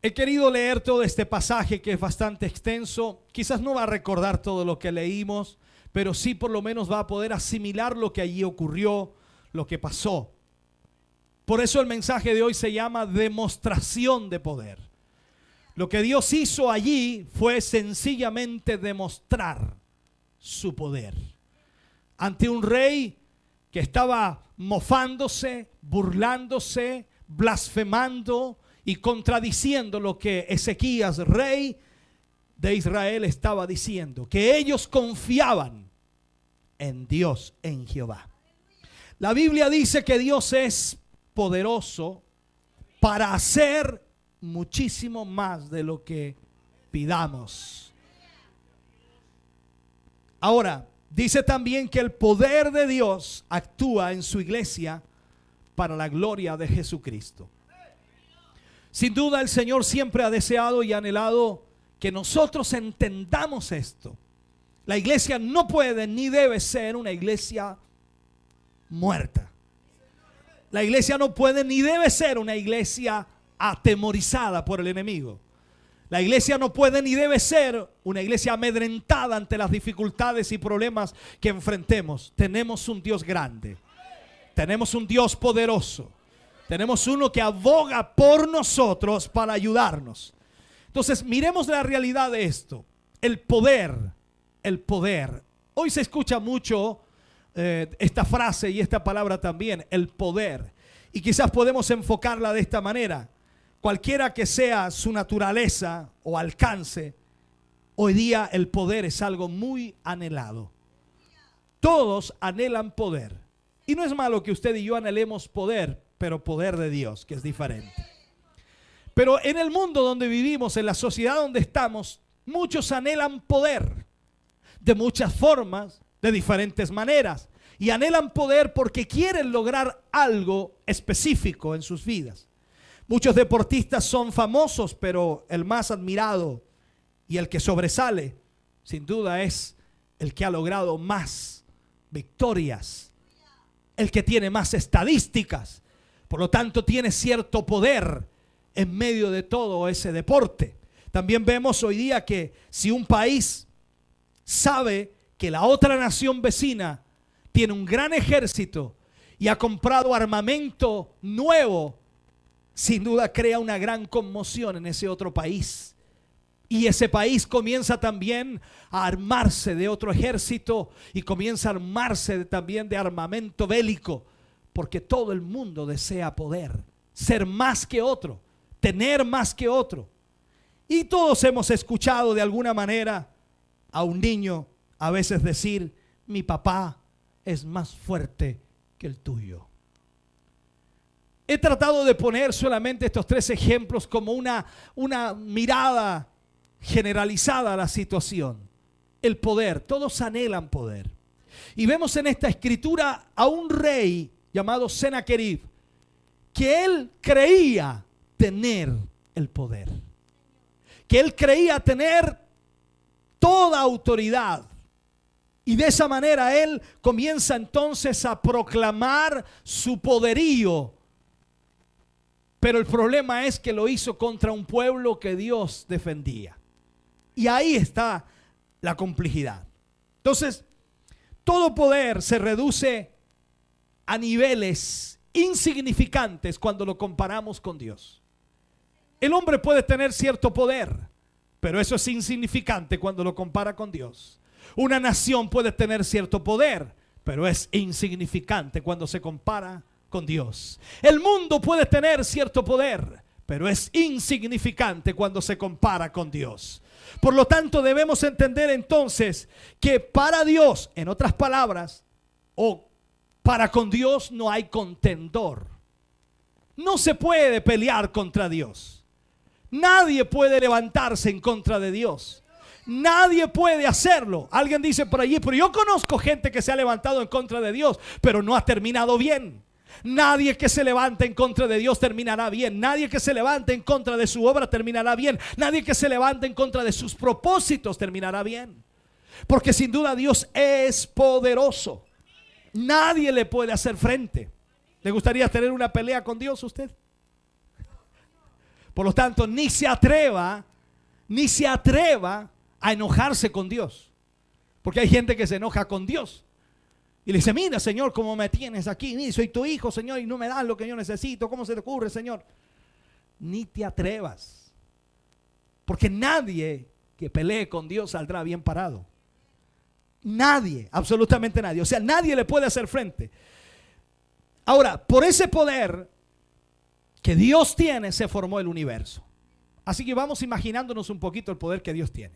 He querido leer todo este pasaje que es bastante extenso. Quizás no va a recordar todo lo que leímos, pero sí por lo menos va a poder asimilar lo que allí ocurrió, lo que pasó. Por eso el mensaje de hoy se llama demostración de poder. Lo que Dios hizo allí fue sencillamente demostrar su poder ante un rey que estaba mofándose, burlándose, blasfemando y contradiciendo lo que Ezequías, rey de Israel, estaba diciendo, que ellos confiaban en Dios, en Jehová. La Biblia dice que Dios es poderoso para hacer muchísimo más de lo que pidamos. Ahora, dice también que el poder de Dios actúa en su iglesia para la gloria de Jesucristo. Sin duda el Señor siempre ha deseado y anhelado que nosotros entendamos esto. La iglesia no puede ni debe ser una iglesia muerta. La iglesia no puede ni debe ser una iglesia atemorizada por el enemigo. La iglesia no puede ni debe ser una iglesia amedrentada ante las dificultades y problemas que enfrentemos. Tenemos un Dios grande. Tenemos un Dios poderoso. Tenemos uno que aboga por nosotros para ayudarnos. Entonces, miremos la realidad de esto. El poder. El poder. Hoy se escucha mucho esta frase y esta palabra también, el poder. Y quizás podemos enfocarla de esta manera. Cualquiera que sea su naturaleza o alcance, hoy día el poder es algo muy anhelado. Todos anhelan poder. Y no es malo que usted y yo anhelemos poder, pero poder de Dios, que es diferente. Pero en el mundo donde vivimos, en la sociedad donde estamos, muchos anhelan poder de muchas formas, de diferentes maneras. Y anhelan poder porque quieren lograr algo específico en sus vidas. Muchos deportistas son famosos, pero el más admirado y el que sobresale, sin duda, es el que ha logrado más victorias, el que tiene más estadísticas. Por lo tanto, tiene cierto poder en medio de todo ese deporte. También vemos hoy día que si un país sabe que la otra nación vecina tiene un gran ejército y ha comprado armamento nuevo, sin duda crea una gran conmoción en ese otro país. Y ese país comienza también a armarse de otro ejército y comienza a armarse también de armamento bélico, porque todo el mundo desea poder, ser más que otro, tener más que otro. Y todos hemos escuchado de alguna manera a un niño a veces decir: mi papá es más fuerte que el tuyo. He tratado de poner solamente estos tres ejemplos como una mirada generalizada a la situación. El poder, todos anhelan poder. Y vemos en esta escritura a un rey llamado Sennacherib, que él creía tener el poder, que él creía tener toda autoridad. Y de esa manera él comienza entonces a proclamar su poderío. Pero el problema es que lo hizo contra un pueblo que Dios defendía. Y ahí está la complejidad. Entonces, todo poder se reduce a niveles insignificantes cuando lo comparamos con Dios. El hombre puede tener cierto poder, pero eso es insignificante cuando lo compara con Dios. Una nación puede tener cierto poder, pero es insignificante cuando se compara con Dios. El mundo puede tener cierto poder, pero es insignificante cuando se compara con Dios. Por lo tanto, debemos entender entonces que para Dios, en otras palabras, o para con Dios no hay contendor. No se puede pelear contra Dios. Nadie puede levantarse en contra de Dios. Nadie puede hacerlo. Alguien dice por allí: pero yo conozco gente que se ha levantado en contra de Dios, pero no ha terminado bien. Nadie que se levante en contra de Dios terminará bien. Nadie que se levante en contra de su obra terminará bien. Nadie que se levante en contra de sus propósitos terminará bien. Porque sin duda Dios es poderoso. Nadie le puede hacer frente. ¿Le gustaría tener una pelea con Dios usted? Por lo tanto, ni se atreva a enojarse con Dios. Porque hay gente que se enoja con Dios y le dice: mira, Señor, cómo me tienes aquí, mira, soy tu hijo, Señor, y no me das lo que yo necesito. ¿Cómo se te ocurre, Señor? Ni te atrevas, porque nadie que pelee con Dios saldrá bien parado. Nadie, absolutamente nadie. O sea, nadie le puede hacer frente. Ahora, por ese poder que Dios tiene, se formó el universo. Así que vamos imaginándonos un poquito el poder que Dios tiene.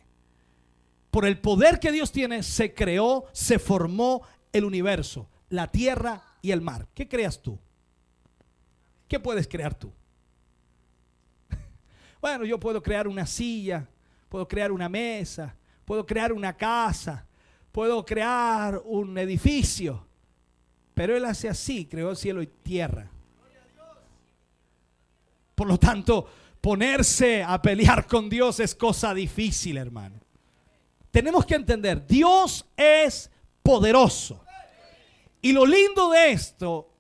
Por el poder que Dios tiene, se creó, se formó el universo, la tierra y el mar. ¿Qué creas tú? ¿Qué puedes crear tú? Bueno, yo puedo crear una silla, puedo crear una mesa, puedo crear una casa, puedo crear un edificio. Pero Él hace así, creó el cielo y tierra. Por lo tanto, ponerse a pelear con Dios es cosa difícil, hermano. Tenemos que entender, Dios es poderoso. Y lo lindo de esto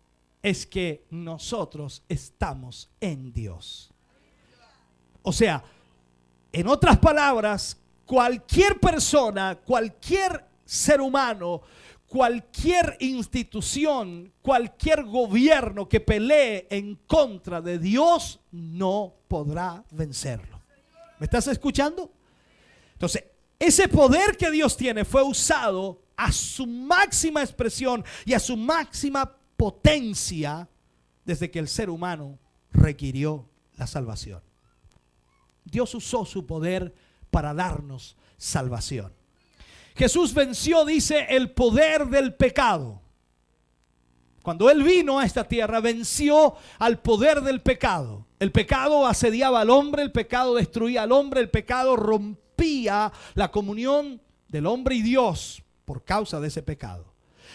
es que nosotros estamos en Dios. O sea, en otras palabras, cualquier persona, cualquier ser humano, cualquier institución, cualquier gobierno que pelee en contra de Dios no podrá vencerlo. ¿Me estás escuchando? Entonces, ese poder que Dios tiene fue usado a su máxima expresión y a su máxima potencia desde que el ser humano requirió la salvación. Dios usó su poder para darnos salvación. Jesús venció, dice, el poder del pecado. Cuando Él vino a esta tierra, venció al poder del pecado. El pecado asediaba al hombre, el pecado destruía al hombre, el pecado rompía la comunión del hombre y Dios por causa de ese pecado.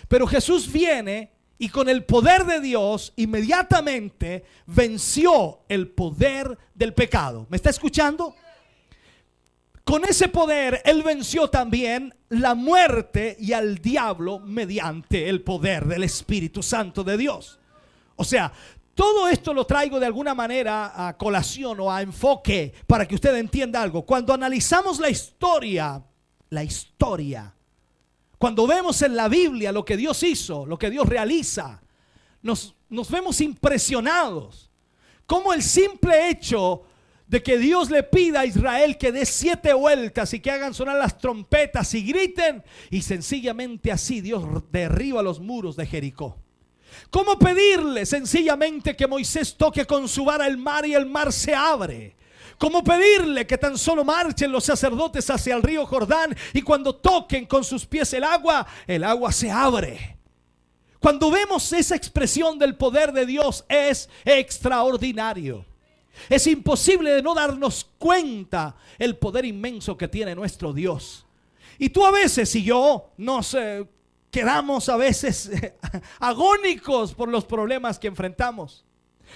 Pero Jesús viene y con el poder de Dios inmediatamente venció el poder del pecado. ¿Me está escuchando? Con ese poder Él venció también la muerte y al diablo mediante el poder del Espíritu Santo de Dios. O sea, todo esto lo traigo de alguna manera a colación o a enfoque para que usted entienda algo. Cuando analizamos la historia, cuando vemos en la Biblia lo que Dios hizo, lo que Dios realiza, nos vemos impresionados. Como el simple hecho de que Dios le pida a Israel que dé 7 vueltas y que hagan sonar las trompetas y griten, y sencillamente así Dios derriba los muros de Jericó. ¿Cómo pedirle sencillamente que Moisés toque con su vara el mar y el mar se abre? ¿Cómo pedirle que tan solo marchen los sacerdotes hacia el río Jordán y cuando toquen con sus pies el agua se abre? Cuando vemos esa expresión del poder de Dios es extraordinario. Es imposible de no darnos cuenta el poder inmenso que tiene nuestro Dios. Y tú a veces y yo nos quedamos a veces agónicos por los problemas que enfrentamos,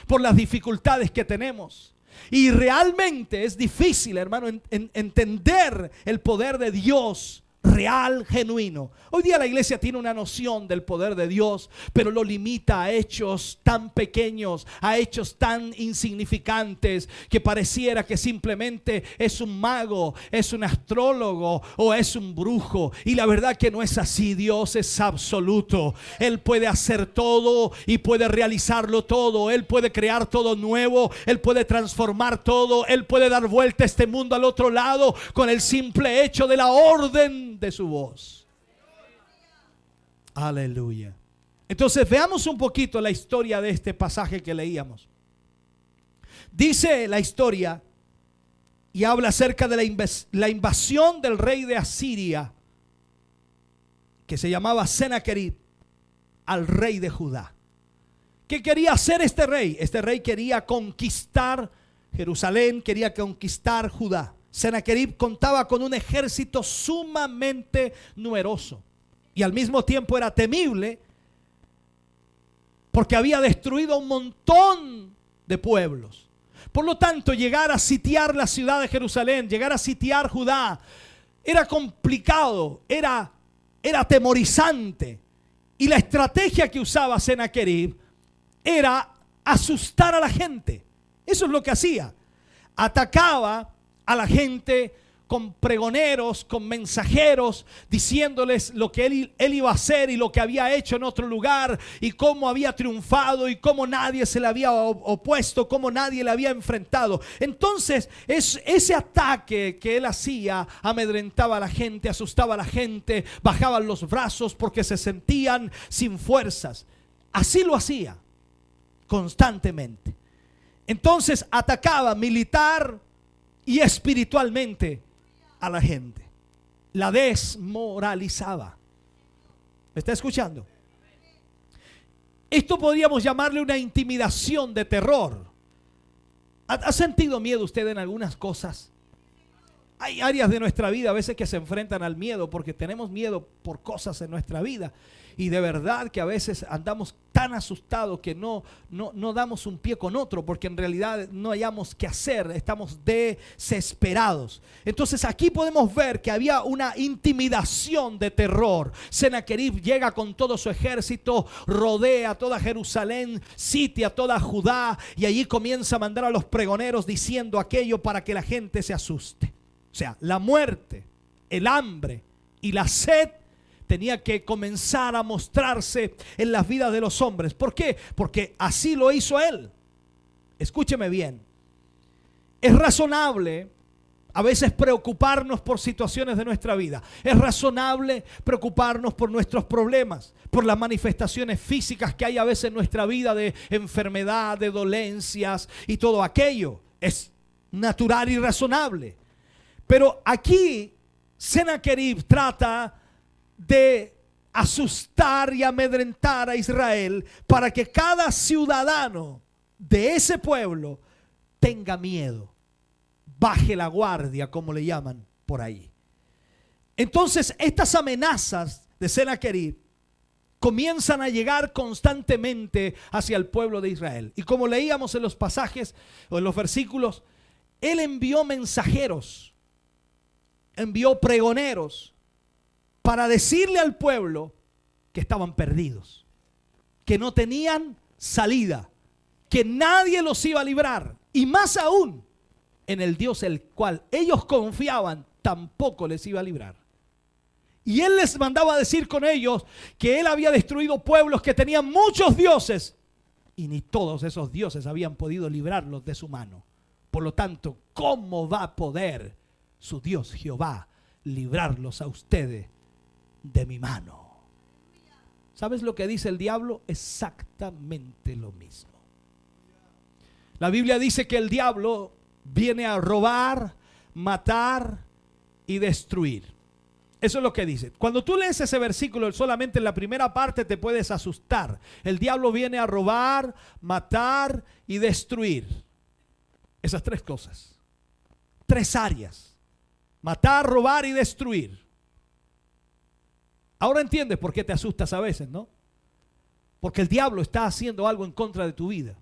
por las dificultades que tenemos. Y realmente es difícil, hermano, entender el poder de Dios real, genuino. Hoy día la iglesia tiene una noción del poder de Dios, pero lo limita a hechos tan pequeños, a hechos tan insignificantes, que pareciera que simplemente es un mago, es un astrólogo o es un brujo. Y la verdad que no es así. Dios es absoluto. Él puede hacer todo y puede realizarlo todo. Él puede crear todo nuevo. Él puede transformar todo. Él puede dar vuelta a este mundo al otro lado con el simple hecho de la orden de su voz. Aleluya. Entonces veamos un poquito la historia de este pasaje que leíamos. Dice la historia y habla acerca de la invasión del rey de Asiria, que se llamaba Sennacherib, al rey de Judá. ¿Qué quería hacer este rey? Este rey quería conquistar Jerusalén, quería conquistar Judá. Sennacherib contaba con un ejército sumamente numeroso y al mismo tiempo era temible porque había destruido un montón de pueblos. Por lo tanto, llegar a sitiar la ciudad de Jerusalén, llegar a sitiar Judá, era complicado, era atemorizante. Y la estrategia que usaba Sennacherib era asustar a la gente. Eso es lo que hacía. atacaba a la gente con pregoneros, con mensajeros, diciéndoles lo que él iba a hacer y lo que había hecho en otro lugar y cómo había triunfado y cómo nadie se le había opuesto, cómo nadie le había enfrentado. Entonces ese ataque que él hacía amedrentaba a la gente, asustaba a la gente, bajaban los brazos porque se sentían sin fuerzas. Así lo hacía constantemente. Entonces atacaba militar y espiritualmente a la gente, la desmoralizaba. ¿Me está escuchando? Esto podríamos llamarle una intimidación de terror. ¿Ha sentido miedo usted en algunas cosas? Hay áreas de nuestra vida a veces que se enfrentan al miedo porque tenemos miedo por cosas en nuestra vida. Y de verdad que a veces andamos tan asustados que no damos un pie con otro porque en realidad no hayamos qué hacer, estamos desesperados. Entonces aquí podemos ver que había una intimidación de terror. Sennacherib llega con todo su ejército, rodea toda Jerusalén, sitia toda Judá y allí comienza a mandar a los pregoneros diciendo aquello para que la gente se asuste. O sea, la muerte, el hambre y la sed tenía que comenzar a mostrarse en las vidas de los hombres. ¿Por qué? Porque así lo hizo él. Escúcheme bien. Es razonable a veces preocuparnos por situaciones de nuestra vida. Es razonable preocuparnos por nuestros problemas, por las manifestaciones físicas que hay a veces en nuestra vida de enfermedad, de dolencias y todo aquello. Es natural y razonable. Pero aquí Sennacherib trata de asustar y amedrentar a Israel para que cada ciudadano de ese pueblo tenga miedo, baje la guardia, como le llaman por ahí. Entonces estas amenazas de Sennacherib comienzan a llegar constantemente hacia el pueblo de Israel. Y como leíamos en los pasajes o en los versículos, él envió mensajeros, envió pregoneros para decirle al pueblo que estaban perdidos, que no tenían salida, que nadie los iba a librar, y más aún en el Dios el cual ellos confiaban tampoco les iba a librar. Y él les mandaba a decir con ellos que él había destruido pueblos que tenían muchos dioses y ni todos esos dioses habían podido librarlos de su mano. Por lo tanto, ¿cómo va a poder su Dios Jehová librarlos a ustedes de mi mano? ¿Sabes lo que dice el diablo? Exactamente lo mismo. La Biblia dice que el diablo viene a robar, matar y destruir. Eso es lo que dice. Cuando tú lees ese versículo solamente en la primera parte te puedes asustar. El diablo viene a robar, matar y destruir. Esas tres cosas. Tres áreas. Matar, robar y destruir. Ahora entiendes por qué te asustas a veces, ¿no? Porque el diablo está haciendo algo en contra de tu vida.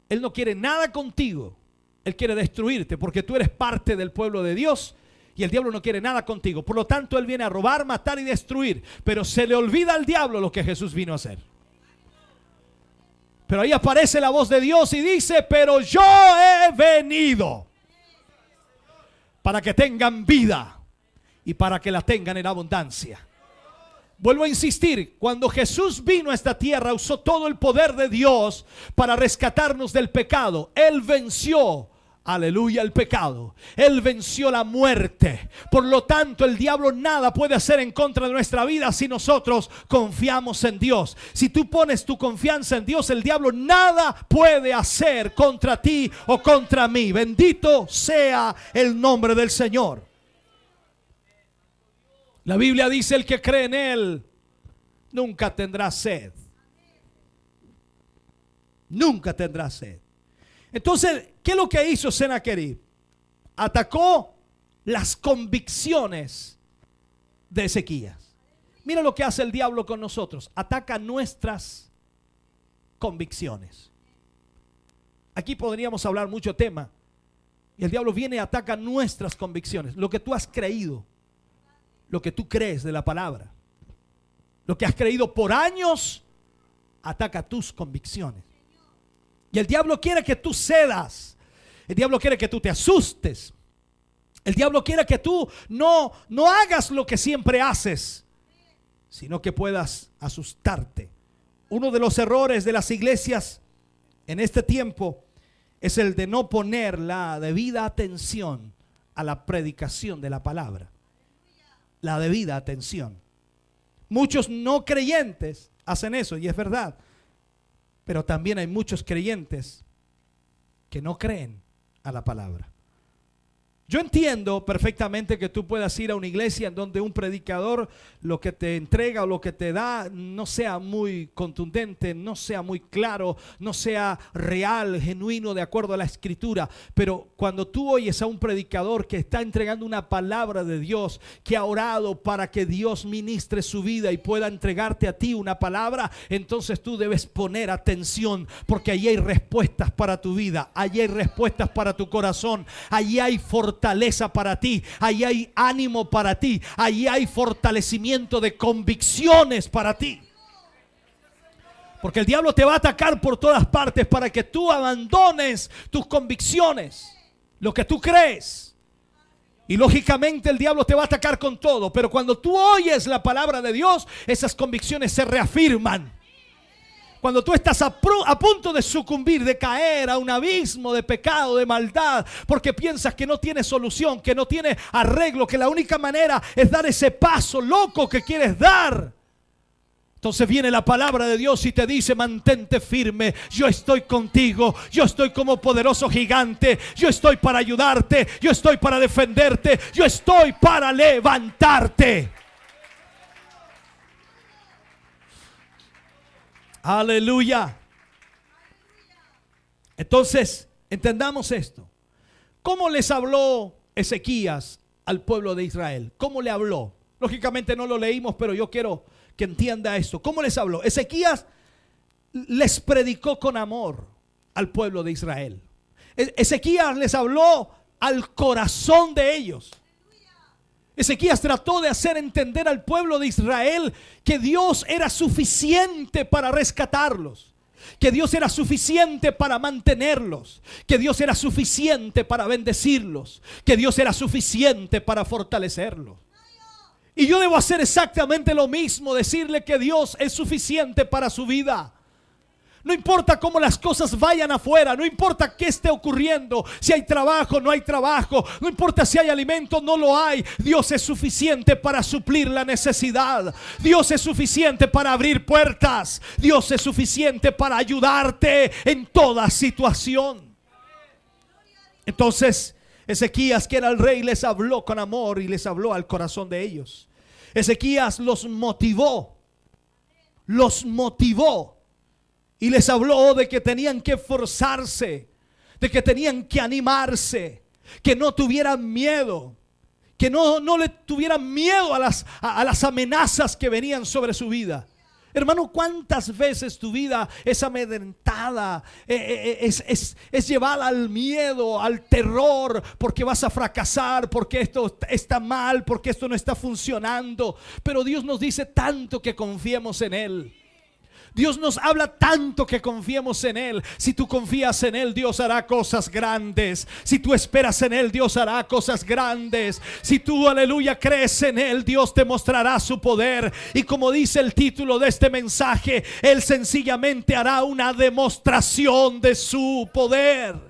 Él no quiere nada contigo. Él quiere destruirte porque tú eres parte del pueblo de Dios y el diablo no quiere nada contigo. Por lo tanto, él viene a robar, matar y destruir. Pero se le olvida al diablo lo que Jesús vino a hacer. Pero ahí aparece la voz de Dios y dice: pero yo he venido para que tengan vida y para que la tengan en abundancia. Vuelvo a insistir, cuando Jesús vino a esta tierra, usó todo el poder de Dios para rescatarnos del pecado. Él venció, aleluya, el pecado. Él venció la muerte. Por lo tanto, el diablo nada puede hacer en contra de nuestra vida si nosotros confiamos en Dios. Si tú pones tu confianza en Dios, el diablo nada puede hacer contra ti o contra mí. Bendito sea el nombre del Señor. La Biblia dice: el que cree en Él nunca tendrá sed. Nunca tendrá sed. Entonces, ¿qué es lo que hizo Sennacherib? Atacó las convicciones de Ezequías. Mira lo que hace el diablo con nosotros. Ataca nuestras convicciones. Aquí podríamos hablar mucho tema. Y el diablo viene y ataca nuestras convicciones. Lo que tú has creído. Lo que tú crees de la palabra, lo que has creído por años, ataca tus convicciones. Y el diablo quiere que tú cedas. El diablo quiere que tú te asustes. El diablo quiere que tú no hagas lo que siempre haces, sino que puedas asustarte. Uno de los errores de las iglesias en este tiempo es el de no poner la debida atención a la predicación de la palabra. La debida atención. Muchos no creyentes hacen eso, y es verdad. Pero también hay muchos creyentes que no creen a la palabra. Yo entiendo perfectamente que tú puedas ir a una iglesia en donde un predicador lo que te entrega o lo que te da no sea muy contundente, no sea muy claro, no sea real, genuino, de acuerdo a la escritura. Pero cuando tú oyes a un predicador que está entregando una palabra de Dios, que ha orado para que Dios ministre su vida y pueda entregarte a ti una palabra, entonces tú debes poner atención, porque allí hay respuestas para tu vida, allí hay respuestas para tu corazón, allí hay fortaleza para ti, allí hay ánimo para ti, allí hay fortalecimiento de convicciones para ti. Porque el diablo te va a atacar por todas partes para que tú abandones tus convicciones, lo que tú crees. Y lógicamente el diablo te va a atacar con todo, pero cuando tú oyes la palabra de Dios, esas convicciones se reafirman. Cuando tú estás a punto de sucumbir, de caer a un abismo de pecado, de maldad, porque piensas que no tiene solución, que no tiene arreglo, que la única manera es dar ese paso loco que quieres dar, entonces viene la palabra de Dios y te dice: mantente firme, yo estoy contigo, yo estoy como poderoso gigante, yo estoy para ayudarte, yo estoy para defenderte, yo estoy para levantarte. Aleluya. Entonces, entendamos esto. ¿Cómo les habló Ezequías al pueblo de Israel? ¿Cómo le habló? Lógicamente no lo leímos, pero yo quiero que entienda esto. ¿Cómo les habló? Ezequías les predicó con amor al pueblo de Israel. Ezequías les habló al corazón de ellos. Ezequías trató de hacer entender al pueblo de Israel que Dios era suficiente para rescatarlos, que Dios era suficiente para mantenerlos, que Dios era suficiente para bendecirlos, que Dios era suficiente para fortalecerlos. Y yo debo hacer exactamente lo mismo, decirle que Dios es suficiente para su vida. No importa cómo las cosas vayan afuera, no importa qué esté ocurriendo, si hay trabajo, no hay trabajo, no importa si hay alimento, no lo hay. Dios es suficiente para suplir la necesidad. Dios es suficiente para abrir puertas. Dios es suficiente para ayudarte en toda situación. Entonces, Ezequías, que era el rey, les habló con amor y les habló al corazón de ellos. Ezequías los motivó y les habló de que tenían que esforzarse, de que tenían que animarse, que no tuvieran miedo, que no le tuvieran miedo a las amenazas que venían sobre su vida. Hermano, ¿cuántas veces tu vida es amedrentada, es llevada al miedo, al terror, porque vas a fracasar, porque esto está mal, porque esto no está funcionando? Pero Dios nos dice tanto que confiemos en Él. Dios nos habla tanto que confiemos en Él. Si tú confías en Él, Dios hará cosas grandes. Si tú esperas en Él, Dios hará cosas grandes. Si tú, aleluya, crees en Él, Dios te mostrará su poder. Y como dice el título de este mensaje, Él sencillamente hará una demostración de su poder.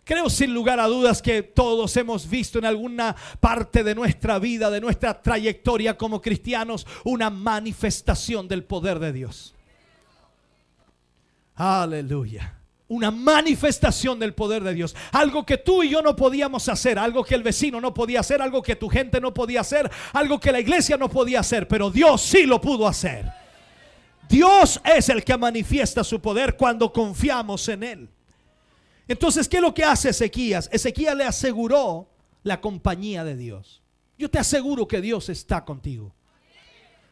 Creo sin lugar a dudas que todos hemos visto en alguna parte de nuestra vida, de nuestra trayectoria como cristianos, una manifestación del poder de Dios. Aleluya. Una manifestación del poder de Dios. Algo que tú y yo no podíamos hacer, algo que el vecino no podía hacer, algo que tu gente no podía hacer, algo que la iglesia no podía hacer, pero Dios sí lo pudo hacer. Dios es el que manifiesta su poder cuando confiamos en Él. Entonces, ¿qué es lo que hace Ezequías? Ezequías le aseguró la compañía de Dios. Yo te aseguro que Dios está contigo.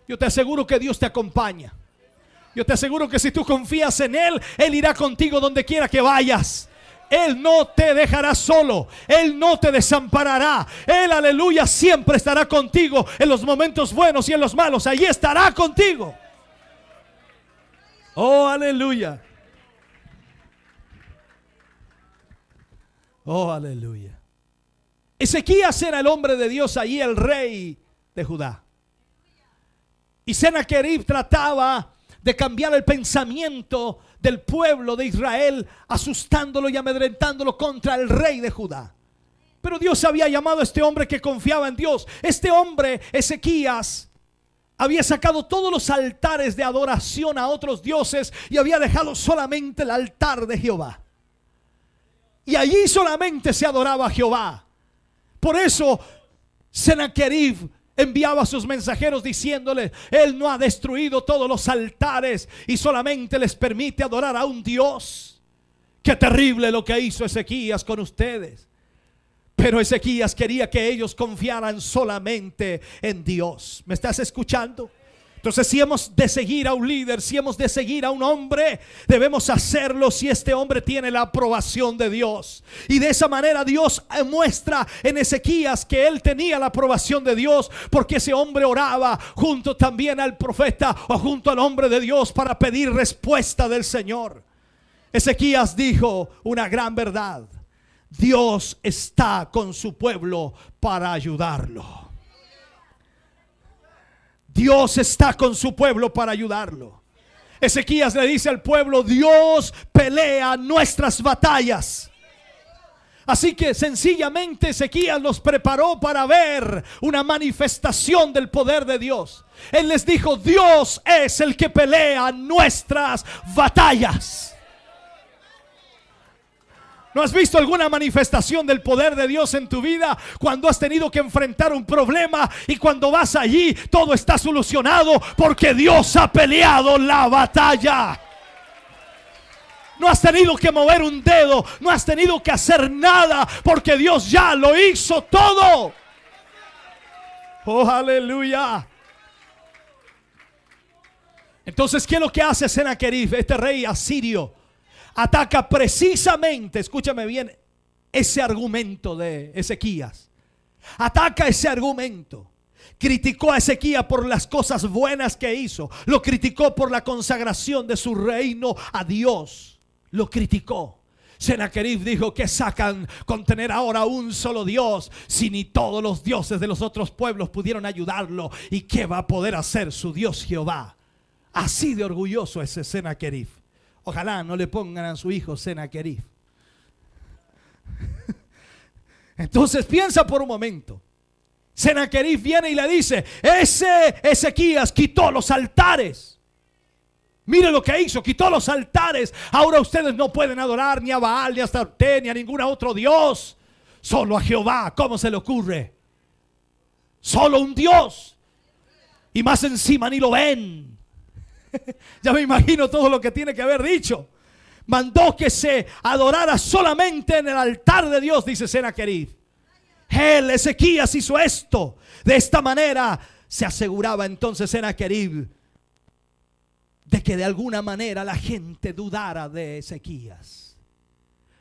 Yo te aseguro que Dios te acompaña. Yo te aseguro que si tú confías en Él, Él irá contigo donde quiera que vayas. Él no te dejará solo. Él no te desamparará. Él, aleluya, siempre estará contigo en los momentos buenos y en los malos. Allí estará contigo. Oh, aleluya. Oh, aleluya. Ezequías era el hombre de Dios allí, el rey de Judá. Y Sennacherib trataba de cambiar el pensamiento del pueblo de Israel, asustándolo y amedrentándolo contra el rey de Judá. Pero Dios había llamado a este hombre que confiaba en Dios. Este hombre, Ezequías, había sacado todos los altares de adoración a otros dioses y había dejado solamente el altar de Jehová. Y allí solamente se adoraba a Jehová. Por eso Sennacherib enviaba a sus mensajeros diciéndole: Él no ha destruido todos los altares y solamente les permite adorar a un Dios. Qué terrible lo que hizo Ezequías con ustedes. Pero Ezequías quería que ellos confiaran solamente en Dios. ¿Me estás escuchando? Entonces, si hemos de seguir a un líder, si hemos de seguir a un hombre, debemos hacerlo si este hombre tiene la aprobación de Dios. Y de esa manera Dios muestra en Ezequías que él tenía la aprobación de Dios, porque ese hombre oraba junto también al profeta o junto al hombre de Dios para pedir respuesta del Señor. Ezequías dijo una gran verdad: Dios está con su pueblo para ayudarlo. Dios está con su pueblo para ayudarlo. Ezequías le dice al pueblo: Dios pelea nuestras batallas. Así que sencillamente Ezequías los preparó para ver una manifestación del poder de Dios. Él les dijo: Dios es el que pelea nuestras batallas. ¿No has visto alguna manifestación del poder de Dios en tu vida cuando has tenido que enfrentar un problema y cuando vas allí todo está solucionado porque Dios ha peleado la batalla? No has tenido que mover un dedo, no has tenido que hacer nada porque Dios ya lo hizo todo. Oh, aleluya. Entonces, ¿qué es lo que hace Sennacherib, este rey asirio? Ataca precisamente, escúchame bien, ese argumento de Ezequías. Ataca ese argumento. Criticó a Ezequías por las cosas buenas que hizo. Lo criticó por la consagración de su reino a Dios. Lo criticó. Sennacherib dijo: ¿qué sacan con tener ahora un solo Dios si ni todos los dioses de los otros pueblos pudieron ayudarlo? ¿Y qué va a poder hacer su Dios Jehová? Así de orgulloso es Sennacherib. Ojalá no le pongan a su hijo Sennacherib. Entonces piensa por un momento. Sennacherib viene y le dice: ese Ezequías quitó los altares. Mire lo que hizo, quitó los altares. Ahora ustedes no pueden adorar ni a Baal, ni a Astarte, ni a ningún otro Dios. Solo a Jehová. ¿Cómo se le ocurre? Solo un Dios. Y más encima ni lo ven. Ya me imagino todo lo que tiene que haber dicho. Mandó que se adorara solamente en el altar de Dios, dice Sennacherib. Él, Ezequías, hizo esto. De esta manera se aseguraba entonces Sennacherib de que de alguna manera la gente dudara de Ezequías,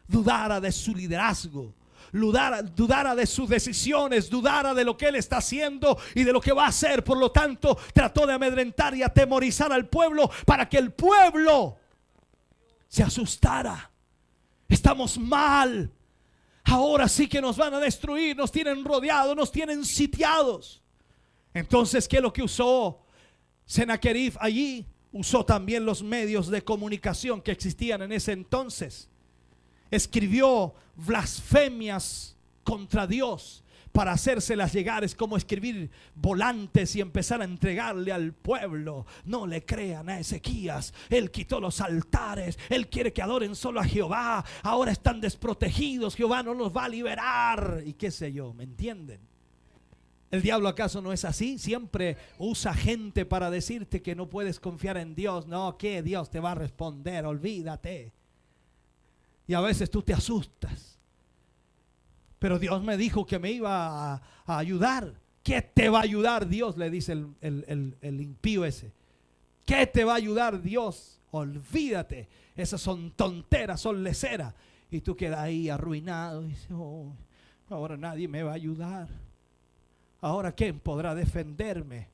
dudara de su liderazgo, dudara de sus decisiones, dudara de lo que él está haciendo y de lo que va a hacer. Por lo tanto, trató de amedrentar y atemorizar al pueblo para que el pueblo se asustara. Estamos mal. Ahora sí que nos van a destruir. Nos tienen rodeados, nos tienen sitiados. Entonces, ¿qué es lo que usó Sennacherib allí? Usó también los medios de comunicación que existían en ese entonces. Escribió blasfemias contra Dios para hacérselas llegar. Es como escribir volantes y empezar a entregarle al pueblo: no le crean a Ezequías, él quitó los altares, él quiere que adoren solo a Jehová, ahora están desprotegidos, Jehová no los va a liberar, y qué sé yo. ¿Me entienden? ¿El diablo acaso no es así? Siempre usa gente para decirte que no puedes confiar en Dios. No, que Dios te va a responder, olvídate. Y a veces tú te asustas. Pero Dios me dijo que me iba a ayudar. ¿Qué te va a ayudar Dios? Le dice el impío ese. ¿Qué te va a ayudar Dios? Olvídate. Esas son tonteras, son leceras. Y tú quedas ahí arruinado. Y dices: oh, ahora nadie me va a ayudar. Ahora ¿quién podrá defenderme?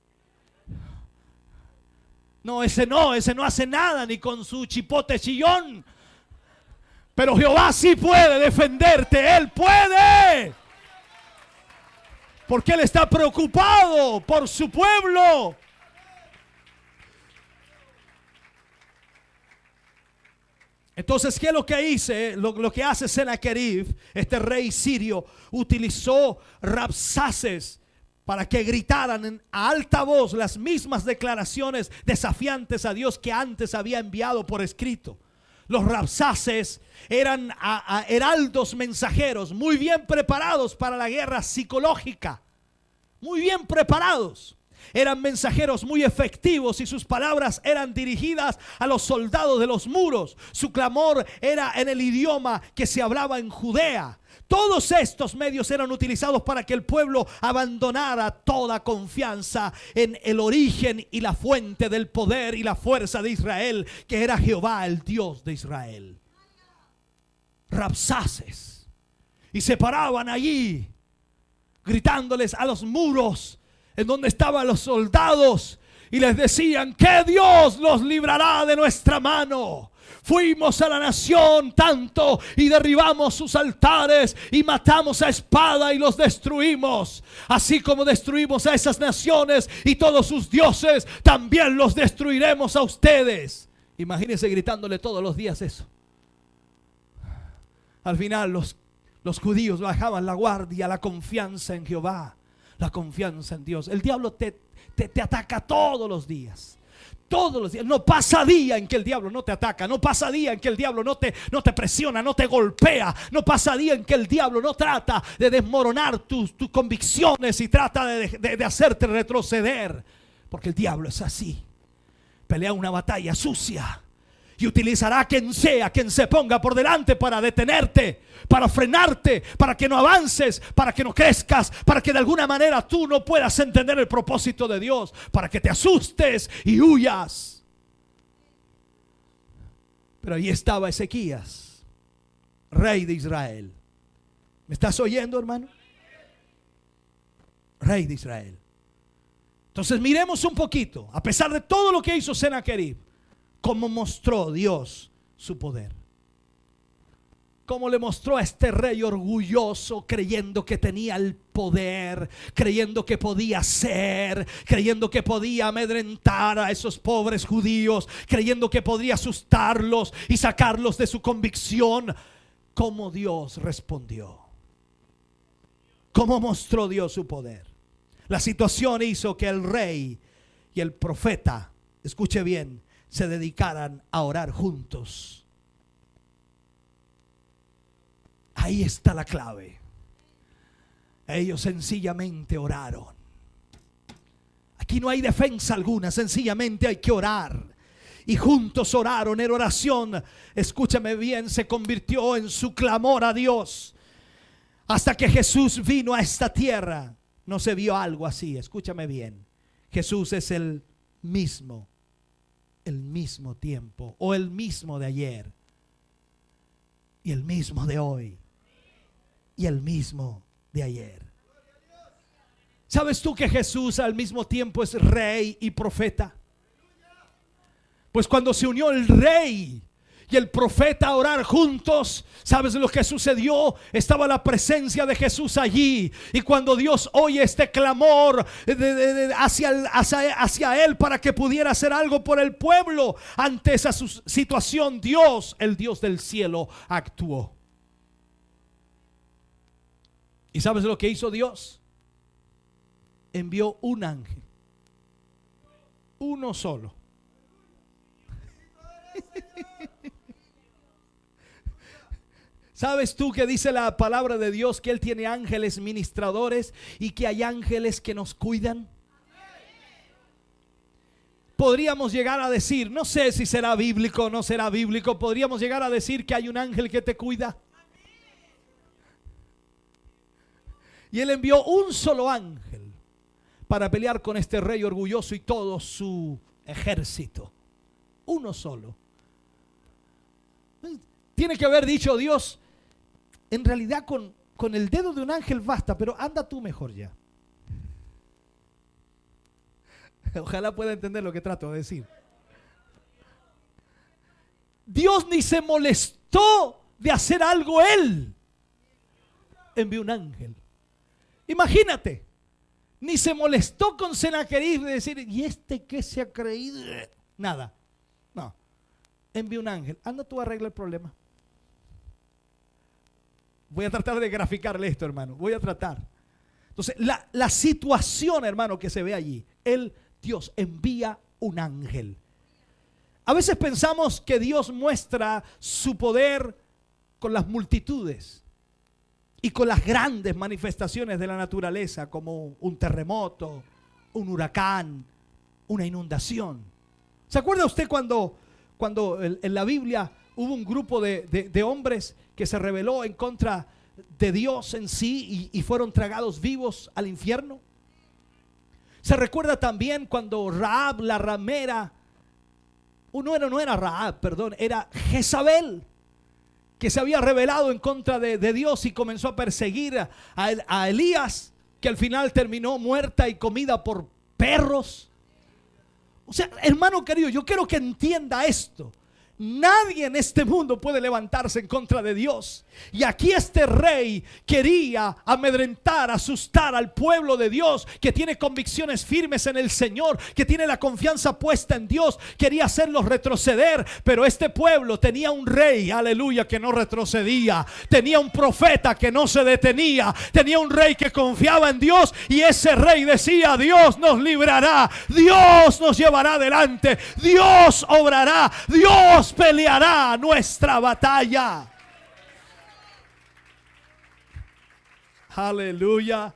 No, ese no hace nada, ni con su chipote chillón. Pero Jehová sí puede defenderte. Él puede. Porque Él está preocupado por su pueblo. Entonces, ¿qué es lo que hice? Lo que hace Sennacherib, este rey sirio, utilizó Rabsaces para que gritaran a alta voz las mismas declaraciones desafiantes a Dios que antes había enviado por escrito. Los Rabsaces eran heraldos mensajeros muy bien preparados para la guerra psicológica. Muy bien preparados. Eran mensajeros muy efectivos y sus palabras eran dirigidas a los soldados de los muros. Su clamor era en el idioma que se hablaba en Judea. Todos estos medios eran utilizados para que el pueblo abandonara toda confianza en el origen y la fuente del poder y la fuerza de Israel, que era Jehová, el Dios de Israel. Rabsaces. Y se paraban allí gritándoles a los muros en donde estaban los soldados, y les decían que Dios los librará de nuestra mano. Fuimos a la nación tanto y derribamos sus altares y matamos a espada y los destruimos. Así como destruimos a esas naciones y todos sus dioses, también los destruiremos a ustedes. Imagínense gritándole todos los días eso. Al final los judíos bajaban la guardia, la confianza en Jehová, la confianza en Dios. El diablo te ataca todos los días. Todos los días. No pasa día en que el diablo no te ataca. No pasa día en que el diablo no te presiona, no te golpea. No pasa día en que el diablo no trata de desmoronar tus convicciones y trata de hacerte retroceder. Porque el diablo es así. Pelea una batalla sucia y utilizará a quien sea, quien se ponga por delante para detenerte, para frenarte, para que no avances, para que no crezcas, para que de alguna manera tú no puedas entender el propósito de Dios, para que te asustes y huyas. Pero ahí estaba Ezequías, rey de Israel. ¿Me estás oyendo, hermano? Rey de Israel. Entonces miremos un poquito, a pesar de todo lo que hizo Sennacherib, cómo mostró Dios su poder. Cómo le mostró a este rey orgulloso, creyendo que tenía el poder, creyendo que podía ser, creyendo que podía amedrentar a esos pobres judíos, creyendo que podría asustarlos y sacarlos de su convicción. Cómo Dios respondió. Cómo mostró Dios su poder. La situación hizo que el rey y el profeta, escuche bien, se dedicaran a orar juntos. Ahí está la clave. Ellos sencillamente oraron. Aquí no hay defensa alguna, sencillamente hay que orar. Y juntos oraron. En oración, escúchame bien, se convirtió en su clamor a Dios. Hasta que Jesús vino a esta tierra, no se vio algo así. Escúchame bien, Jesús es el mismo tiempo, o el mismo de ayer, y el mismo de hoy, y el mismo de ayer. ¿Sabes tú que Jesús al mismo tiempo es rey y profeta? Pues cuando se unió el rey y el profeta a orar juntos, ¿sabes lo que sucedió? Estaba la presencia de Jesús allí. Y cuando Dios oye este clamor hacia Él para que pudiera hacer algo por el pueblo, ante esa situación, Dios, el Dios del cielo, actuó. ¿Y sabes lo que hizo Dios? Envió un ángel, uno solo. ¿Sabes tú que dice la palabra de Dios que Él tiene ángeles ministradores y que hay ángeles que nos cuidan? Podríamos llegar a decir, no sé si será bíblico o no será bíblico, podríamos llegar a decir que hay un ángel que te cuida. Y Él envió un solo ángel para pelear con este rey orgulloso y todo su ejército. Uno solo. Tiene que haber dicho Dios, en realidad con el dedo de un ángel basta, pero anda tú mejor ya. Ojalá pueda entender lo que trato de decir. Dios ni se molestó de hacer algo, Él envió un ángel. Imagínate, ni se molestó con Sennacherib de decir, ¿y este qué se ha creído? Nada, no, envió un ángel. Anda tú, arregla el problema. Voy a tratar de graficarle esto, hermano, voy a tratar. Entonces, la situación, hermano, que se ve allí, Dios envía un ángel. A veces pensamos que Dios muestra su poder con las multitudes y con las grandes manifestaciones de la naturaleza, como un terremoto, un huracán, una inundación. ¿Se acuerda usted cuando en la Biblia hubo un grupo de hombres que se rebeló en contra de Dios en sí y fueron tragados vivos al infierno? Se recuerda también cuando Rahab la ramera, no era Rahab, perdón, era Jezabel, que se había rebelado en contra de Dios y comenzó a perseguir a Elías, que al final terminó muerta y comida por perros. O sea, hermano querido, yo quiero que entienda esto. Nadie en este mundo puede levantarse en contra de Dios. Y aquí este rey quería amedrentar, asustar al pueblo de Dios, que tiene convicciones firmes en el Señor, que tiene la confianza puesta en Dios. Quería hacerlos retroceder, pero este pueblo tenía un rey, aleluya, que no retrocedía. Tenía un profeta que no se detenía. Tenía un rey que confiaba en Dios, y ese rey decía: Dios nos librará, Dios nos llevará adelante, Dios obrará, Dios peleará nuestra batalla. Aleluya.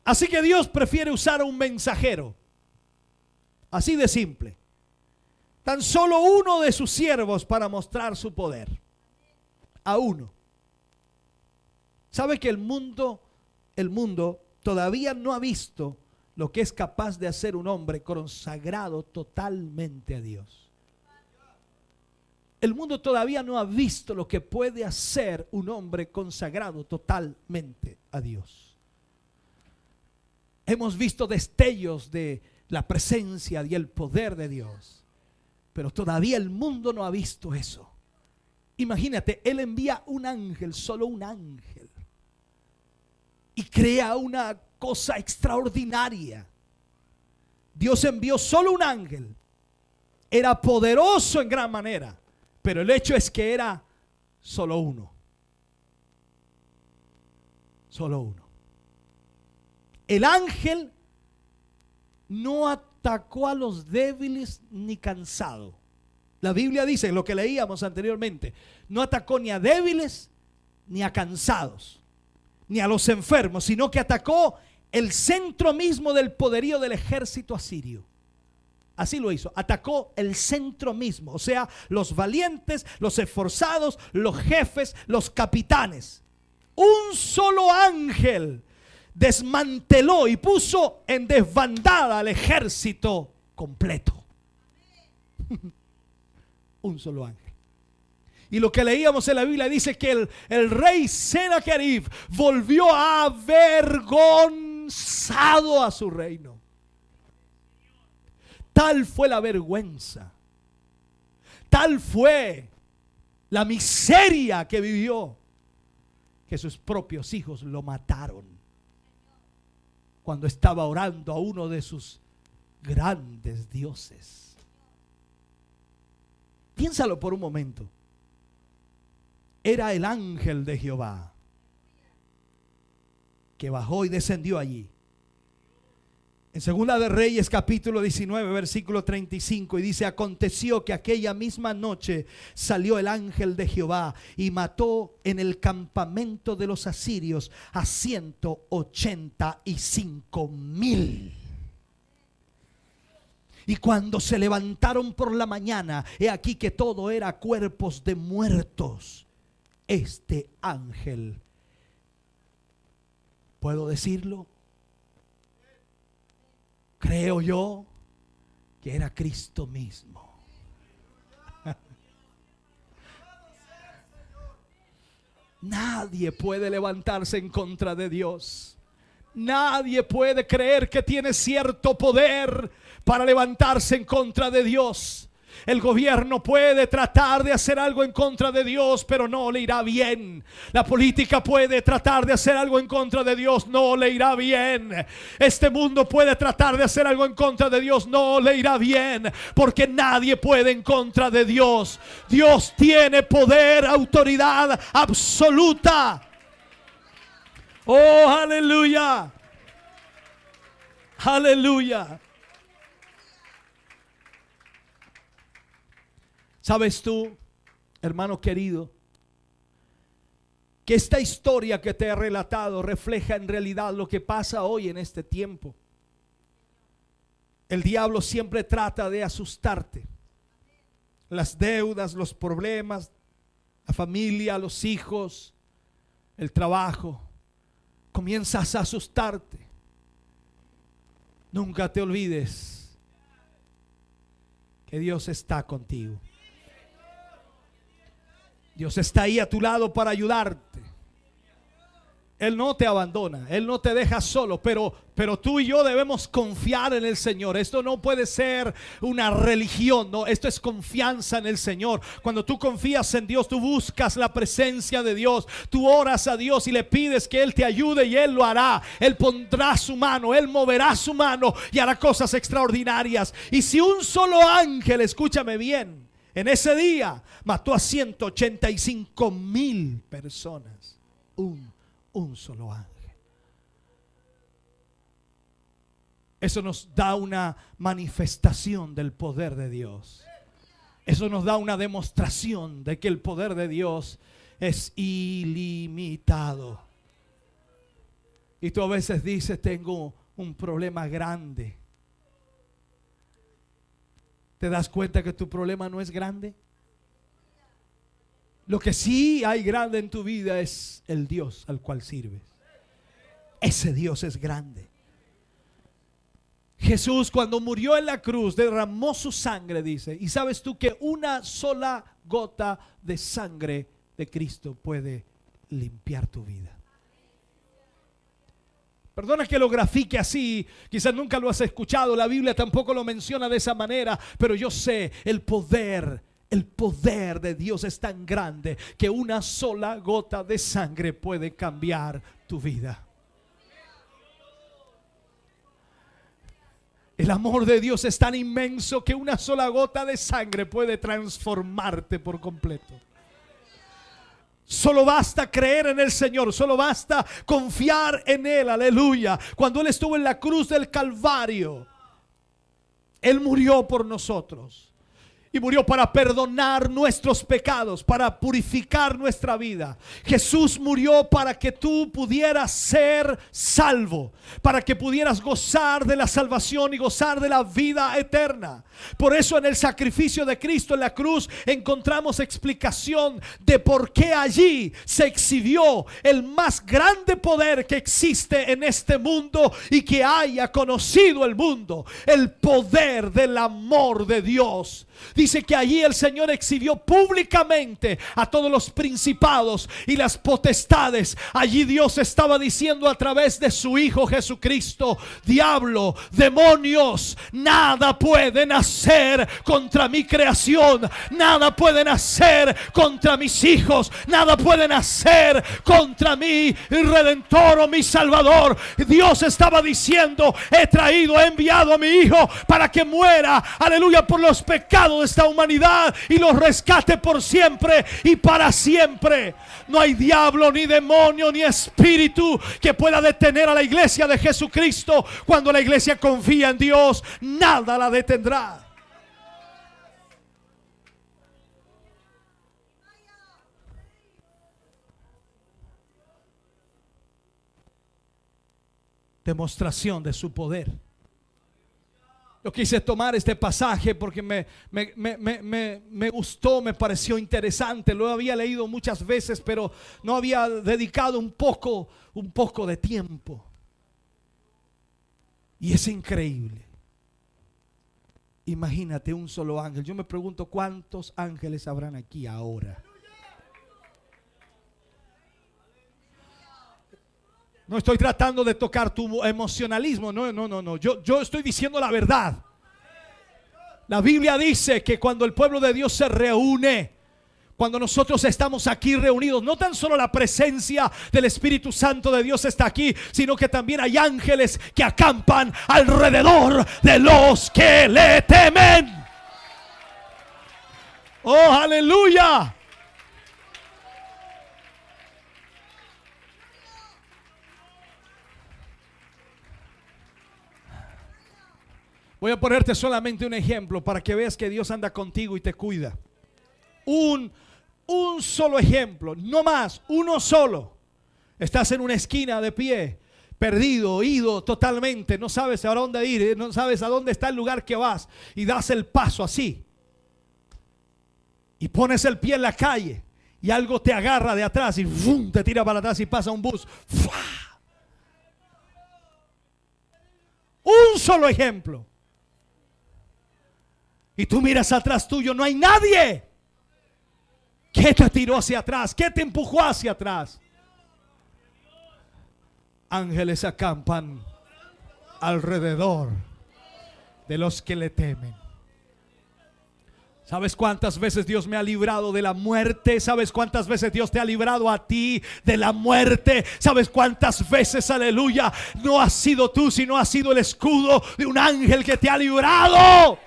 Así que Dios prefiere usar a un mensajero, así de simple, tan solo uno de sus siervos para mostrar su poder. A uno. ¿Sabe que el mundo todavía no ha visto lo que es capaz de hacer un hombre consagrado totalmente a Dios? El mundo todavía no ha visto lo que puede hacer un hombre consagrado totalmente a Dios. Hemos visto destellos de la presencia y el poder de Dios, pero todavía el mundo no ha visto eso. Imagínate, Él envía un ángel, solo un ángel, y crea una cosa extraordinaria. Dios envió solo un ángel. Era poderoso en gran manera, pero el hecho es que era solo uno. Solo uno. El ángel no atacó a los débiles ni cansados. La Biblia dice, lo que leíamos anteriormente, no atacó ni a débiles ni a cansados, ni a los enfermos, sino que atacó el centro mismo del poderío del ejército asirio. Así lo hizo, atacó el centro mismo, o sea, los valientes, los esforzados, los jefes, los capitanes. Un solo ángel desmanteló y puso en desbandada al ejército completo. Un solo ángel. Y lo que leíamos en la Biblia dice que el rey Sennacherib volvió avergonzado a su reino. Tal fue la vergüenza, tal fue la miseria que vivió, que sus propios hijos lo mataron cuando estaba orando a uno de sus grandes dioses. Piénsalo por un momento. Era el ángel de Jehová que bajó y descendió allí. En Segunda de Reyes capítulo 19 versículo 35, y dice: aconteció que aquella misma noche salió el ángel de Jehová y mató en el campamento de los asirios a 185,000. Y cuando se levantaron por la mañana, he aquí que todo era cuerpos de muertos. Este ángel, ¿puedo decirlo? Creo yo que era Cristo mismo. Nadie puede levantarse en contra de Dios. Nadie puede creer que tiene cierto poder para levantarse en contra de Dios. El gobierno puede tratar de hacer algo en contra de Dios, pero no le irá bien. La política puede tratar de hacer algo en contra de Dios, no le irá bien. Este mundo puede tratar de hacer algo en contra de Dios, no le irá bien, porque nadie puede en contra de Dios. Dios tiene poder, autoridad absoluta. Oh, aleluya. Aleluya. ¿Sabes tú, hermano querido, que esta historia que te he relatado refleja en realidad lo que pasa hoy en este tiempo? El diablo siempre trata de asustarte. Las deudas, los problemas, la familia, los hijos, el trabajo. Comienzas a asustarte. Nunca te olvides que Dios está contigo. Dios está ahí a tu lado para ayudarte. Él no te abandona, Él no te deja solo, pero tú y yo debemos confiar en el Señor. Esto no puede ser una religión, no, esto es confianza en el Señor. Cuando tú confías en Dios, tú buscas la presencia de Dios, tú oras a Dios y le pides que Él te ayude, y Él lo hará. Él pondrá su mano, Él moverá su mano y hará cosas extraordinarias. Y si un solo ángel, escúchame bien, en ese día mató a 185,000 personas, un solo ángel. Eso nos da una manifestación del poder de Dios. Eso nos da una demostración de que el poder de Dios es ilimitado. Y tú a veces dices: tengo un problema grande. ¿Te das cuenta que tu problema no es grande? Lo que sí hay grande en tu vida es el Dios al cual sirves. Ese Dios es grande. Jesús, cuando murió en la cruz, derramó su sangre, dice. Y sabes tú que una sola gota de sangre de Cristo puede limpiar tu vida. Perdona que lo grafique así, quizás nunca lo has escuchado, la Biblia tampoco lo menciona de esa manera, pero yo sé, el poder de Dios es tan grande que una sola gota de sangre puede cambiar tu vida. El amor de Dios es tan inmenso que una sola gota de sangre puede transformarte por completo. Solo basta creer en el Señor, solo basta confiar en Él, aleluya. Cuando Él estuvo en la cruz del Calvario, Él murió por nosotros. Y murió para perdonar nuestros pecados, para purificar nuestra vida. Jesús murió para que tú pudieras ser salvo, para que pudieras gozar de la salvación y gozar de la vida eterna. Por eso en el sacrificio de Cristo en la cruz encontramos explicación de por qué allí se exhibió el más grande poder que existe en este mundo y que haya conocido el mundo: el poder del amor de Dios. Dice que allí el Señor exhibió públicamente a todos los principados y las potestades. Allí Dios estaba diciendo a través de su Hijo Jesucristo: diablo, demonios, nada pueden hacer contra mi creación, nada pueden hacer contra mis hijos, nada pueden hacer contra mi Redentor o mi Salvador. Dios estaba diciendo: he enviado a mi Hijo para que muera, aleluya, por los pecados de esta humanidad y los rescate por siempre y para siempre. No hay diablo, ni demonio, ni espíritu que pueda detener a la iglesia de Jesucristo. Cuando la iglesia confía en Dios, nada la detendrá. Demostración de su poder. Yo quise tomar este pasaje porque me gustó, me pareció interesante. Lo había leído muchas veces, pero no había dedicado un poco de tiempo. Y es increíble. Imagínate un solo ángel. Yo me pregunto cuántos ángeles habrán aquí ahora. No estoy tratando de tocar tu emocionalismo. No. Yo estoy diciendo la verdad. La Biblia dice que cuando el pueblo de Dios se reúne, cuando nosotros estamos aquí reunidos, no tan solo la presencia del Espíritu Santo de Dios está aquí, sino que también hay ángeles que acampan alrededor de los que le temen. Oh, aleluya. Voy a ponerte solamente un ejemplo para que veas que Dios anda contigo y te cuida. Un solo ejemplo, no más, uno solo. Estás en una esquina de pie, perdido, ido totalmente, no sabes a dónde ir, no sabes a dónde está el lugar que vas, y das el paso así y pones el pie en la calle y algo te agarra de atrás y ¡fum!, te tira para atrás y pasa un bus. ¡Fua! Un solo ejemplo. Y tú miras atrás tuyo, no hay nadie. ¿Qué te tiró hacia atrás? ¿Qué te empujó hacia atrás? Ángeles acampan alrededor de los que le temen. ¿Sabes cuántas veces Dios me ha librado de la muerte? ¿Sabes cuántas veces Dios te ha librado a ti de la muerte? ¿Sabes cuántas veces, aleluya, no has sido tú, sino ha sido el escudo de un ángel que te ha librado?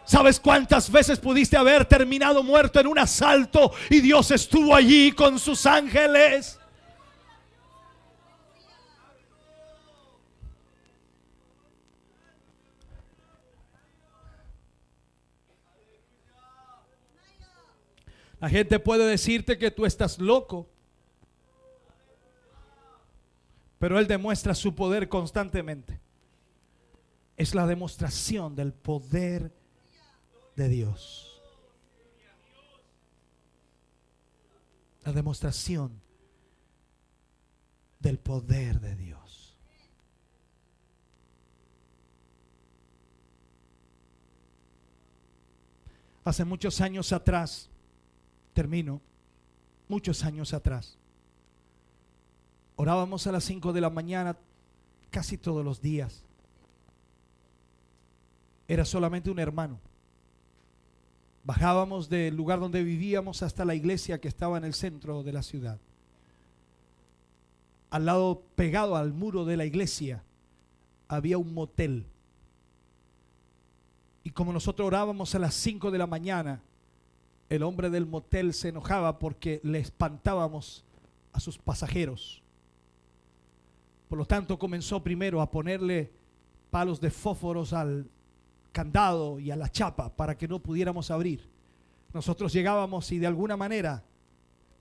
¿Sabes cuántas veces pudiste haber terminado muerto en un asalto y Dios estuvo allí con sus ángeles? La gente puede decirte que tú estás loco, pero Él demuestra su poder constantemente. Es la demostración del poder de Dios. La demostración del poder de Dios. Hace muchos años atrás, muchos años atrás, orábamos a las 5 de la mañana casi todos los días. Era solamente un hermano. Bajábamos del lugar donde vivíamos hasta la iglesia que estaba en el centro de la ciudad. Al lado, pegado al muro de la iglesia, había un motel. Y como nosotros orábamos a las 5 de la mañana, el hombre del motel se enojaba porque le espantábamos a sus pasajeros. Por lo tanto, comenzó primero a ponerle palos de fósforos al candado y a la chapa para que no pudiéramos abrir. Nosotros llegábamos y de alguna manera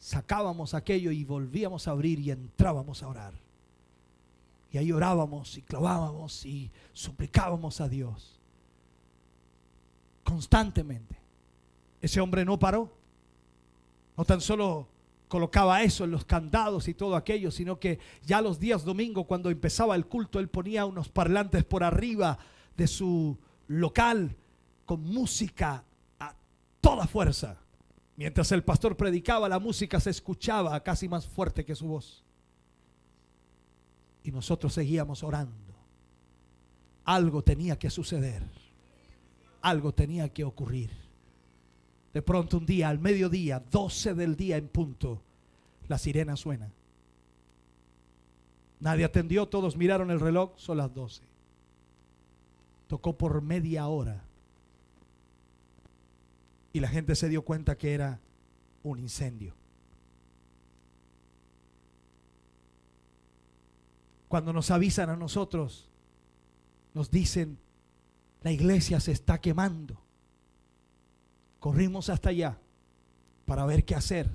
sacábamos aquello y volvíamos a abrir y entrábamos a orar. Y ahí orábamos y clavábamos y suplicábamos a Dios constantemente. Ese hombre no paró. No tan solo colocaba eso en los candados y todo aquello, sino que ya los días domingo, cuando empezaba el culto, él ponía unos parlantes por arriba de su local con música a toda fuerza. Mientras el pastor predicaba, la música se escuchaba casi más fuerte que su voz. Y nosotros seguíamos orando. Algo tenía que suceder. Algo tenía que ocurrir. De pronto un día, al mediodía, 12 del día en punto, la sirena suena. Nadie atendió, todos miraron el reloj, son las 12. Tocó por media hora y la gente se dio cuenta que era un incendio. Cuando nos avisan a nosotros, nos dicen: la iglesia se está quemando. Corrimos hasta allá para ver qué hacer,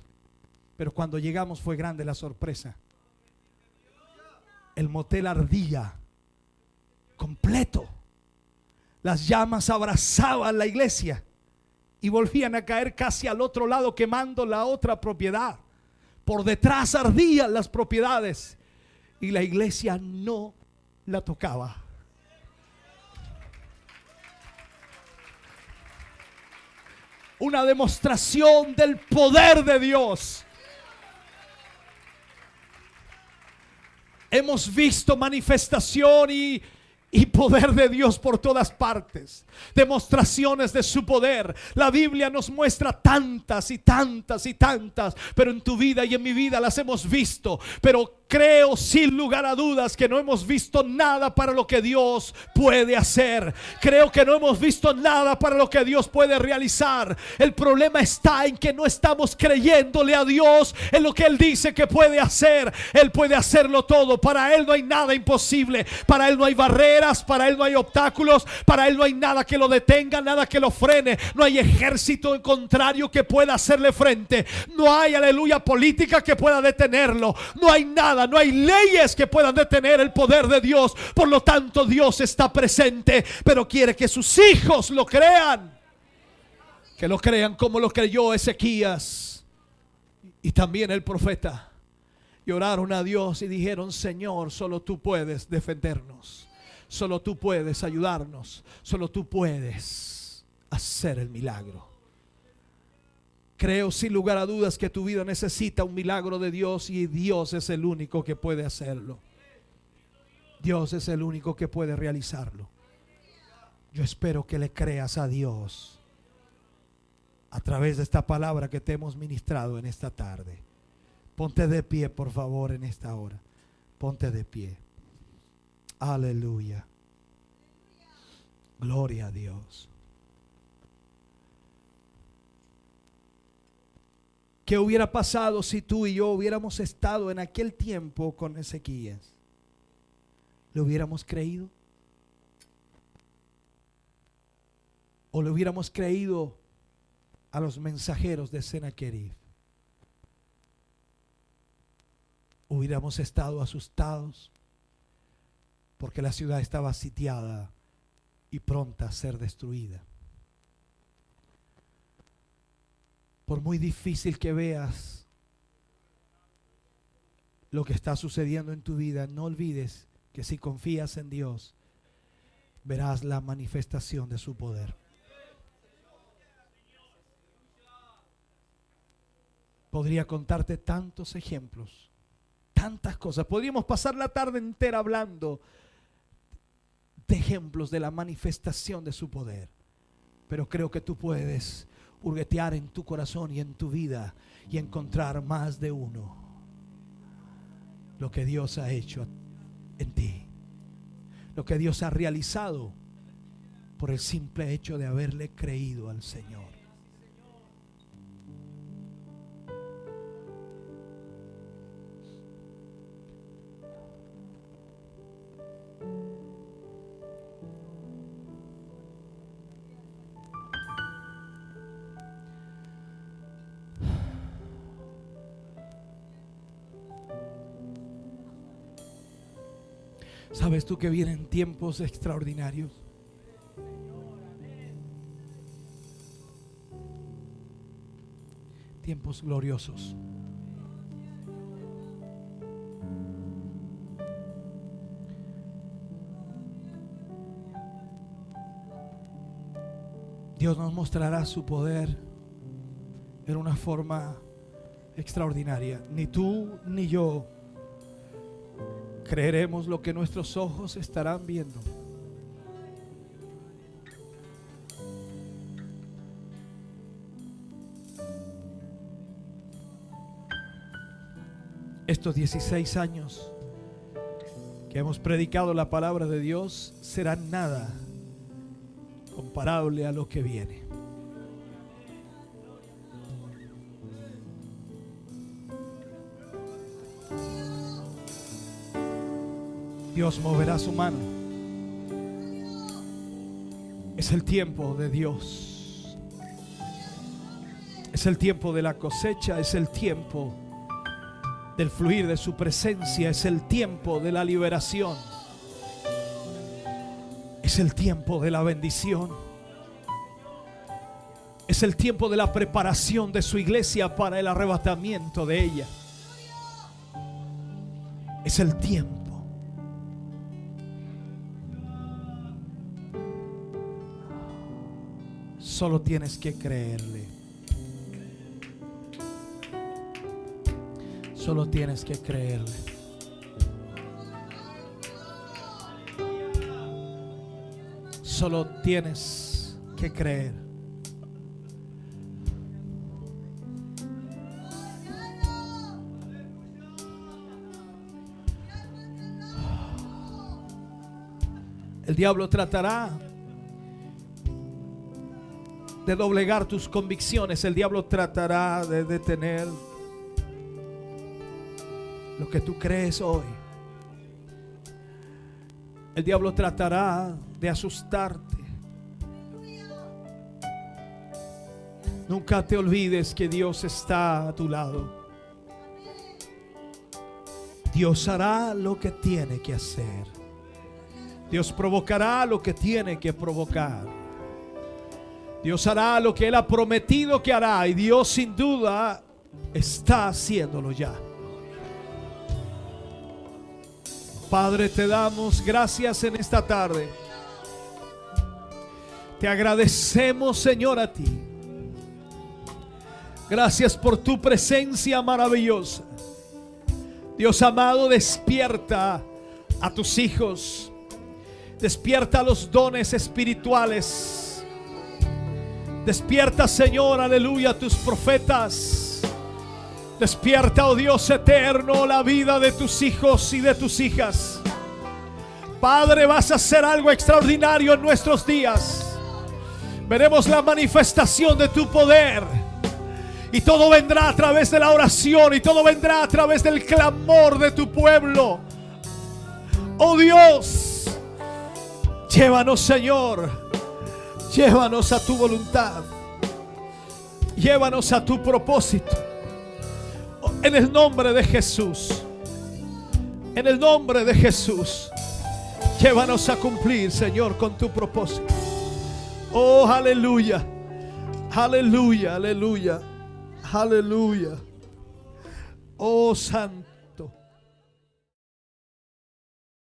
pero cuando llegamos fue grande la sorpresa. El motel ardía completo. Las llamas abrazaban la iglesia y volvían a caer casi al otro lado, quemando la otra propiedad. Por detrás ardían las propiedades y la iglesia no la tocaba. Una demostración del poder de Dios. Hemos visto manifestación y y poder de Dios por todas partes, demostraciones de su poder. La Biblia nos muestra tantas y tantas y tantas, pero en tu vida y en mi vida las hemos visto. Pero creo sin lugar a dudas que no hemos visto nada para lo que Dios puede hacer. Creo que no hemos visto nada para lo que Dios puede realizar. El problema está en que no estamos creyéndole a Dios en lo que Él dice que puede hacer. Él puede hacerlo todo. Para Él no hay nada imposible. Para Él no hay barreras. Para Él no hay obstáculos. Para Él no hay nada que lo detenga, nada que lo frene. No hay ejército en contrario que pueda hacerle frente. No hay, aleluya, política que pueda detenerlo. No hay nada. No hay leyes que puedan detener el poder de Dios. Por lo tanto, Dios está presente, pero quiere que sus hijos lo crean. Que lo crean como lo creyó Ezequías y también el profeta. Y oraron a Dios y dijeron: Señor, solo tú puedes defendernos. Solo tú puedes ayudarnos. Solo tú puedes hacer el milagro. Creo sin lugar a dudas que tu vida necesita un milagro de Dios, y Dios es el único que puede hacerlo. Dios es el único que puede realizarlo. Yo espero que le creas a Dios a través de esta palabra que te hemos ministrado en esta tarde. Ponte de pie, por favor, en esta hora. Ponte de pie. Aleluya. Gloria a Dios. ¿Qué hubiera pasado si tú y yo hubiéramos estado en aquel tiempo con Ezequías? ¿Le hubiéramos creído? ¿O le hubiéramos creído a los mensajeros de Sennacherib? ¿Hubiéramos estado asustados porque la ciudad estaba sitiada y pronta a ser destruida? Por muy difícil que veas lo que está sucediendo en tu vida, no olvides que si confías en Dios, verás la manifestación de su poder. Podría contarte tantos ejemplos, tantas cosas. Podríamos pasar la tarde entera hablando de ejemplos de la manifestación de su poder. Pero creo que tú puedes hurguetear en tu corazón y en tu vida y encontrar más de uno. Lo que Dios ha hecho en ti, lo que Dios ha realizado por el simple hecho de haberle creído al Señor. ¿Sabes tú que vienen tiempos extraordinarios? Tiempos gloriosos. Dios nos mostrará su poder en una forma extraordinaria. Ni tú ni yo creeremos lo que nuestros ojos estarán viendo. Estos 16 años que hemos predicado la palabra de Dios serán nada comparable a lo que viene. Dios moverá su mano. Es el tiempo de Dios. Es el tiempo de la cosecha. Es el tiempo del fluir de su presencia. Es el tiempo de la liberación. Es el tiempo de la bendición. Es el tiempo de la preparación de su iglesia para el arrebatamiento de ella. Es el tiempo. Solo tienes que creerle. Solo tienes que creerle. Solo tienes que creer. El diablo tratará de doblegar tus convicciones. El diablo tratará de detener lo que tú crees hoy. El diablo tratará de asustarte. Nunca te olvides que Dios está a tu lado. Dios hará lo que tiene que hacer. Dios provocará lo que tiene que provocar. Dios hará lo que Él ha prometido que hará. Y Dios sin duda está haciéndolo ya. Padre, te damos gracias en esta tarde. Te agradecemos, Señor, a ti. Gracias por tu presencia maravillosa. Dios amado, despierta a tus hijos. Despierta los dones espirituales. Despierta, Señor, aleluya, tus profetas. Despierta, oh Dios eterno, la vida de tus hijos y de tus hijas. Padre, vas a hacer algo extraordinario en nuestros días. Veremos la manifestación de tu poder. Y todo vendrá a través de la oración. Y todo vendrá a través del clamor de tu pueblo. Oh Dios, llévanos, Señor. Llévanos a tu voluntad. Llévanos a tu propósito. En el nombre de Jesús. En el nombre de Jesús. Llévanos a cumplir, Señor, con tu propósito. Oh, aleluya. Aleluya, aleluya. Aleluya. Oh, Santo.